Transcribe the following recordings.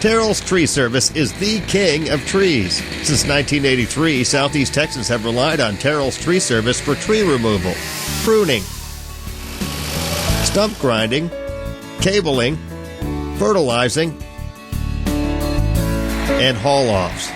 Terrell's Tree Service is the king of trees. Since 1983, Southeast Texans have relied on Terrell's Tree Service for tree removal, pruning, stump grinding, cabling, fertilizing, and haul-offs.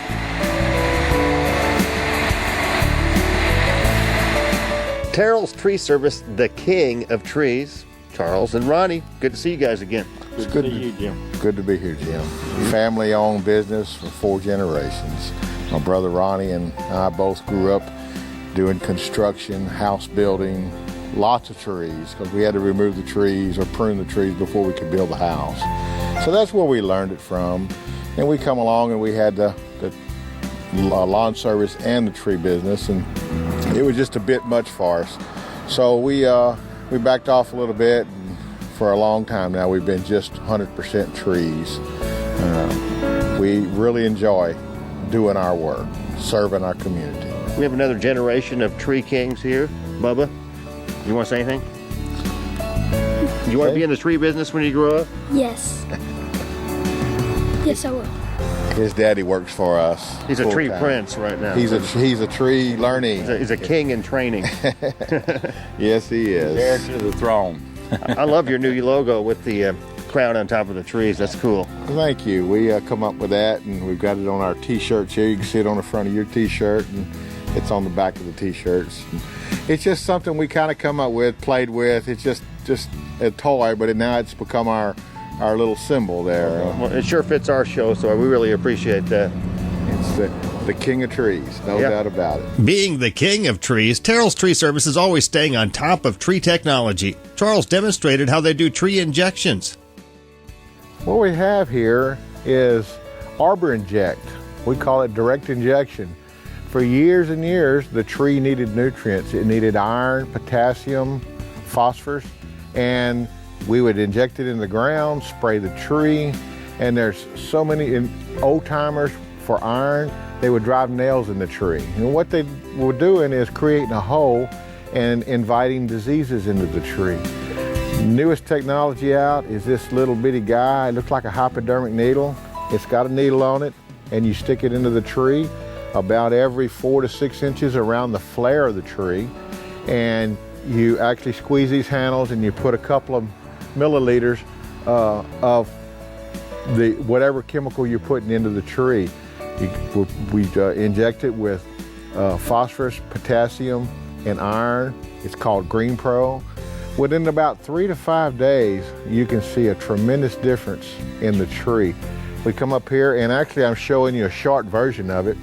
Terrell's Tree Service, the king of trees. Charles and Ronnie, good to see you guys again. It's good to see you, Jim. Good to be here, Jim. Family-owned business for 4 generations. My brother Ronnie and I both grew up doing construction, house building, lots of trees, because we had to remove the trees or prune the trees before we could build the house. So that's where we learned it from. And we come along and we had the lawn service and the tree business, and it was just a bit much for us. So we backed off a little bit, and for a long time now we've been just 100% trees. We really enjoy doing our work, serving our community. We have another generation of tree kings here. Bubba, you want to say anything? You want to be in the tree business when you grow up? Yes. Yes, I will. His daddy works for us. He's a tree prince right now. He's a tree learning. He's a king in training. Yes, he is. Heir to the throne. I love your new logo with the crown on top of the trees. That's cool. Thank you. We come up with that, and we've got it on our T-shirts here. You can see it on the front of your T-shirt, and it's on the back of the T-shirts. It's just something we kind of come up with, played with. It's just a toy, but now it's become our little symbol there. Well, it sure fits our show, so we really appreciate that. It's the king of trees, no doubt about it. Being the king of trees, Terrell's Tree Service is always staying on top of tree technology. Charles demonstrated how they do tree injections. What we have here is Arbor Inject. We call it direct injection. For years and years, the tree needed nutrients. It needed iron, potassium, phosphorus, and we would inject it in the ground, spray the tree, and there's so many old-timers for iron, they would drive nails in the tree. And what they were doing is creating a hole and inviting diseases into the tree. Newest technology out is this little bitty guy. It looks like a hypodermic needle. It's got a needle on it, and you stick it into the tree about every 4 to 6 inches around the flare of the tree, and you actually squeeze these handles and you put a couple of milliliters of the whatever chemical you're putting into the tree. We inject it with phosphorus, potassium, and iron. It's called Green Pro. Within about 3 to 5 days, you can see a tremendous difference in the tree. We come up here, and actually I'm showing you a short version of it.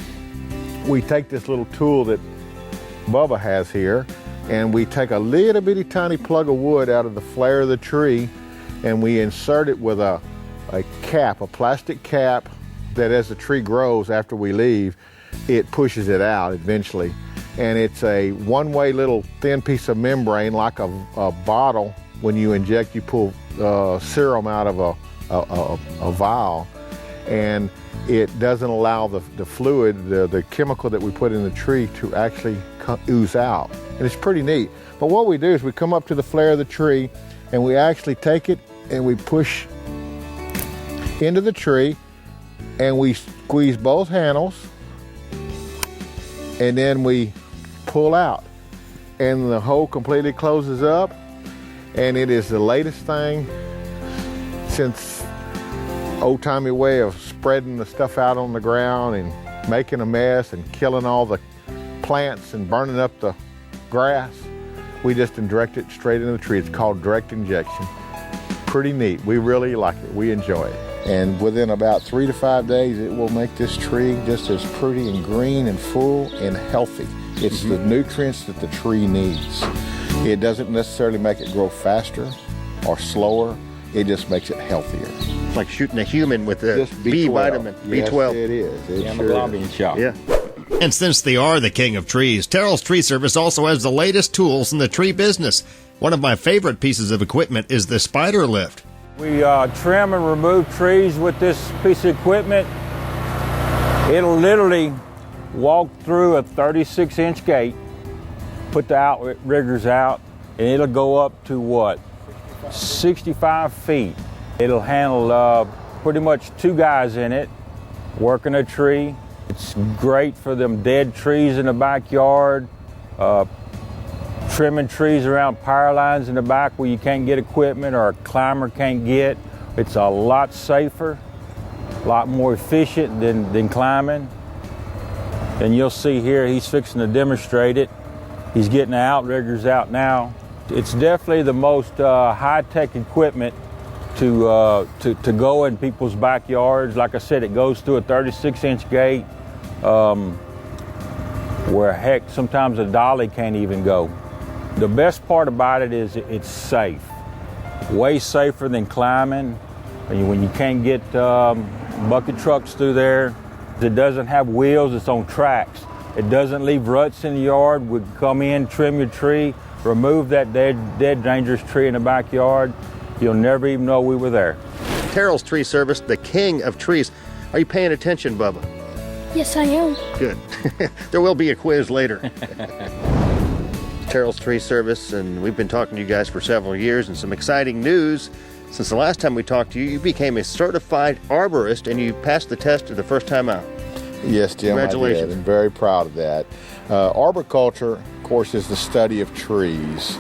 We take this little tool that Bubba has here, and we take a little bitty tiny plug of wood out of the flare of the tree, and we insert it with a cap, a plastic cap, that as the tree grows after we leave, it pushes it out eventually. And it's a one-way little thin piece of membrane, like a bottle. When you inject, you pull serum out of a vial, and it doesn't allow the fluid, the chemical that we put in the tree, to actually ooze out. And it's pretty neat. But what we do is we come up to the flare of the tree, and we actually take it and we push into the tree, and we squeeze both handles, and then we pull out, and the hole completely closes up. And it is the latest thing since old-timey way of spreading the stuff out on the ground and making a mess and killing all the plants and burning up the grass. We just direct it straight into the tree. It's called direct injection. Pretty neat. We really like it. We enjoy it. And within about 3 to 5 days, it will make this tree just as pretty and green and full and healthy. It's the nutrients that the tree needs. It doesn't necessarily make it grow faster or slower. It just makes it healthier. It's like shooting a human with a B vitamin, yes, B12. It is. It Hemoglobin shot. Yeah. And since they are the king of trees, Terrell's Tree Service also has the latest tools in the tree business. One of my favorite pieces of equipment is the spider lift. We trim and remove trees with this piece of equipment. It'll literally walk through a 36-inch gate, put the outriggers out, and it'll go up to what? 65 feet. It'll handle pretty much 2 guys in it working a tree. It's great for them dead trees in the backyard, trimming trees around power lines in the back where you can't get equipment or a climber can't get. It's a lot safer, a lot more efficient than climbing. And you'll see here, he's fixing to demonstrate it. He's getting the outriggers out now. It's definitely the most high-tech equipment to go in people's backyards. Like I said, it goes through a 36-inch gate where, heck, sometimes a dolly can't even go. The best part about it is it's safe, way safer than climbing. When you can't get bucket trucks through there, it doesn't have wheels, it's on tracks. It doesn't leave ruts in the yard. We come in, trim your tree, remove that dead dangerous tree in the backyard. You'll never even know we were there. Terrell's Tree Service, the king of trees. Are you paying attention, Bubba? Yes, I am. Good. There will be a quiz later. Terrell's Tree Service, and we've been talking to you guys for several years, and some exciting news. Since the last time we talked to you, you became a certified arborist, and you passed the test for the first time out. Yes, Jim, Congratulations. I did. I'm very proud of that. Arboriculture, of course, is the study of trees,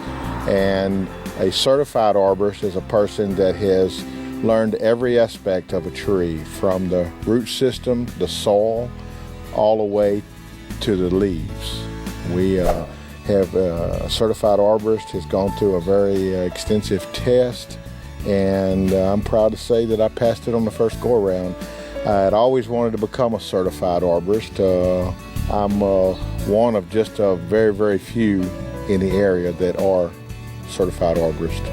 and a certified arborist is a person that has learned every aspect of a tree, from the root system, the soil, all the way to the leaves. We have a certified arborist has gone through a very extensive test, and I'm proud to say that I passed it on the first go-around. I had always wanted to become a certified arborist. I'm one of just a very, very few in the area that are certified arborists.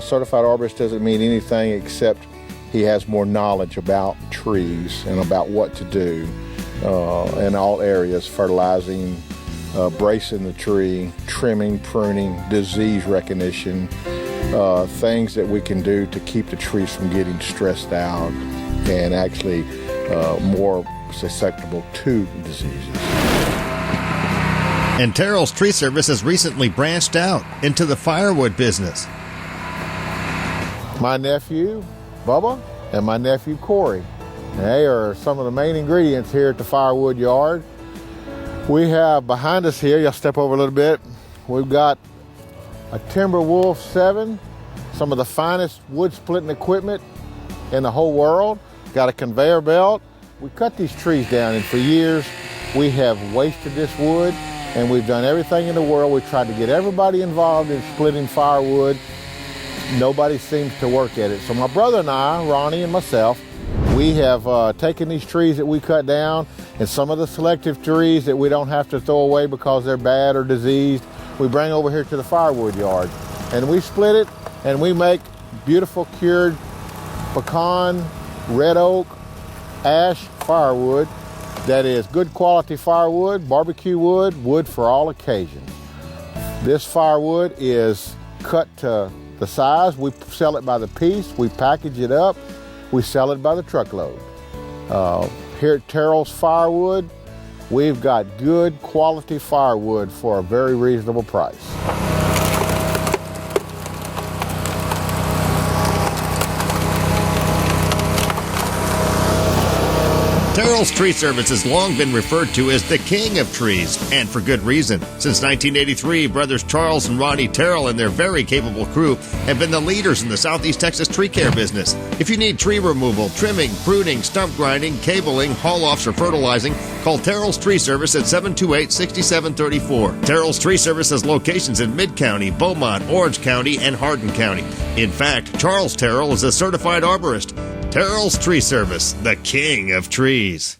Certified arborist doesn't mean anything except he has more knowledge about trees and about what to do in all areas: fertilizing, bracing the tree, trimming, pruning, disease recognition, things that we can do to keep the trees from getting stressed out and actually more susceptible to diseases. And Terrell's Tree Service has recently branched out into the firewood business. My nephew, Bubba, and my nephew, Corey. They are some of the main ingredients here at the Firewood Yard. We have behind us here, you'll step over a little bit, we've got a Timberwolf 7, some of the finest wood splitting equipment in the whole world. Got a conveyor belt. We cut these trees down, and for years we have wasted this wood, and we've done everything in the world. We tried to get everybody involved in splitting firewood. Nobody seems to work at it. So my brother and I, Ronnie and myself, we have taken these trees that we cut down, and some of the selective trees that we don't have to throw away because they're bad or diseased, we bring over here to the Firewood Yard. And we split it, and we make beautiful cured pecan, red oak, ash firewood that is good quality firewood, barbecue wood, wood for all occasions. This firewood is cut to the size. We sell it by the piece. We package it up. We sell it by the truckload. Here at Terrell's Firewood, we've got good quality firewood for a very reasonable price. Terrell's Tree Service has long been referred to as the king of trees, and for good reason. Since 1983, brothers Charles and Ronnie Terrell and their very capable crew have been the leaders in the Southeast Texas tree care business. If you need tree removal, trimming, pruning, stump grinding, cabling, haul-offs, or fertilizing, call Terrell's Tree Service at 728-6734. Terrell's Tree Service has locations in Mid-County, Beaumont, Orange County, and Hardin County. In fact, Charles Terrell is a certified arborist. Terrell's Tree Service, the king of trees.